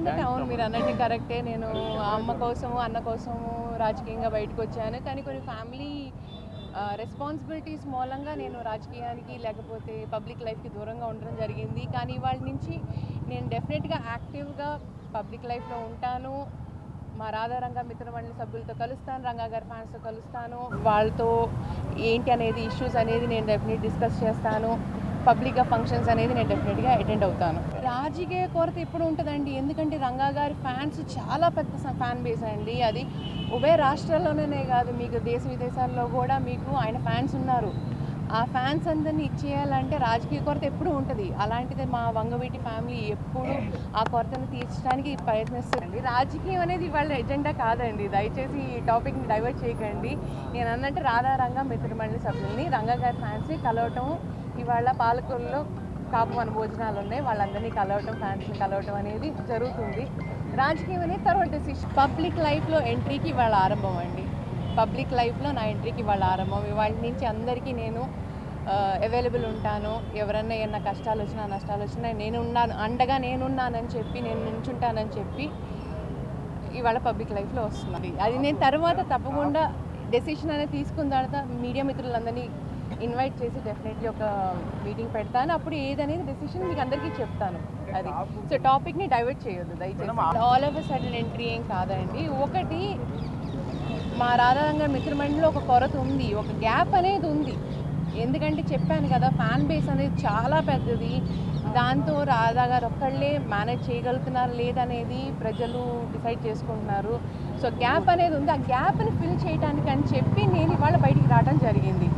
అంటే అవును మీరు అన్నట్టు కరెక్టే. నేను అమ్మ కోసము, అన్న కోసము రాజకీయంగా బయటకొచ్చాను. కానీ కొన్ని ఫ్యామిలీ రెస్పాన్సిబిలిటీస్ మూలంగా నేను రాజకీయానికి లేకపోతే పబ్లిక్ లైఫ్‌కి దూరంగా ఉండడం జరిగింది. కానీ ఇవాళ నుంచి నేను డెఫినెట్‌గా యాక్టివ్‌గా పబ్లిక్ లైఫ్‌లో ఉంటాను. మా రాధా రంగా మిత్రమండలి సభ్యులతో కలుస్తాను. రంగా గారి ఫ్యాన్స్‌తో కలుస్తాను. వాళ్ళతో ఏంటి అనేది ఇష్యూస్ అనేది నేను డెఫినెట్‌గా డిస్కస్ చేస్తాను. పబ్లిక్‌గా ఫంక్షన్స్ అనేది నేను డెఫినెట్‌గా అటెండ్ అవుతాను. రాజకీయ కొరత ఎప్పుడు ఉంటుందండి. ఎందుకంటే రంగా గారి ఫ్యాన్స్ చాలా పెద్ద ఫ్యాన్ బేస్ అండి. అది ఉభయ రాష్ట్రాల్లోనే కాదు, మీకు దేశ విదేశాల్లో కూడా మీకు ఆయన ఫ్యాన్స్ ఉన్నారు. ఆ ఫ్యాన్స్ అందరినీ ఇచ్చేయాలంటే రాజకీయ కొరత ఎప్పుడూ ఉంటుంది. అలాంటిది మా వంగవీటి ఫ్యామిలీ ఎప్పుడు ఆ కొరతను తీర్చడానికి ప్రయత్నిస్తుంది. రాజకీయం అనేది వాళ్ళ ఎజెండా కాదండి. దయచేసి ఈ టాపిక్ని డైవర్ట్ చేయకండి. నేను అన్నట్టు రాధా రంగా మిత్రమండలి సభ్యుల్ని రంగా గారి ఫ్యాన్స్ని కలవటం, ఇవాళ పాలకొల్లో కాపు మన భోజనాలు ఉన్నాయి, వాళ్ళందరినీ కలవటం, ఫ్యాన్స్ని కలవటం అనేది జరుగుతుంది. రాజకీయం అనేది తర్వాత డెసిషన్. పబ్లిక్ లైఫ్లో ఎంట్రీకి ఇవాళ ఆరంభం అండి. పబ్లిక్ లైఫ్లో నా ఎంట్రీకి ఇవాళ ఆరంభం. ఇవాళ నుంచి అందరికీ నేను అవైలబుల్ ఉంటాను. ఎవరన్నా ఏమన్నా కష్టాలు వచ్చినా నష్టాలు వచ్చినా నేనున్నాను, అండగా నేనున్నానని చెప్పి, నేను నించుంటానని చెప్పి ఇవాళ పబ్లిక్ లైఫ్లో వస్తుంది. అది నేను తర్వాత తప్పకుండా డెసిషన్ అనేది తీసుకున్న తర్వాత మీడియా మిత్రులందరినీ ఇన్వైట్ చేసి డెఫినెట్లీ ఒక మీటింగ్ పెడతాను. అప్పుడు ఏదనేది డెసిషన్ మీకు అందరికీ చెప్తాను. అది సో టాపిక్ని డైవర్ట్ చేయొద్దు దయచేసి. All of a sudden entry ఏం కాదండి. ఒకటి, మా రాధారంగ మిత్రమండలిలో ఒక కొరత ఉంది, ఒక గ్యాప్ అనేది ఉంది. ఎందుకంటే చెప్పాను కదా, ఫ్యాన్ బేస్ అనేది చాలా పెద్దది. దాంతో రాధా గారు ఒక్కళ్ళే మేనేజ్ చేయగలుగుతున్నారు లేదనేది ప్రజలు డిసైడ్ చేసుకుంటున్నారు. సో గ్యాప్ అనేది ఉంది. ఆ గ్యాప్ని ఫిల్ చేయడానికి అని చెప్పి నేను ఇవాళ బయటికి రావడం జరిగింది.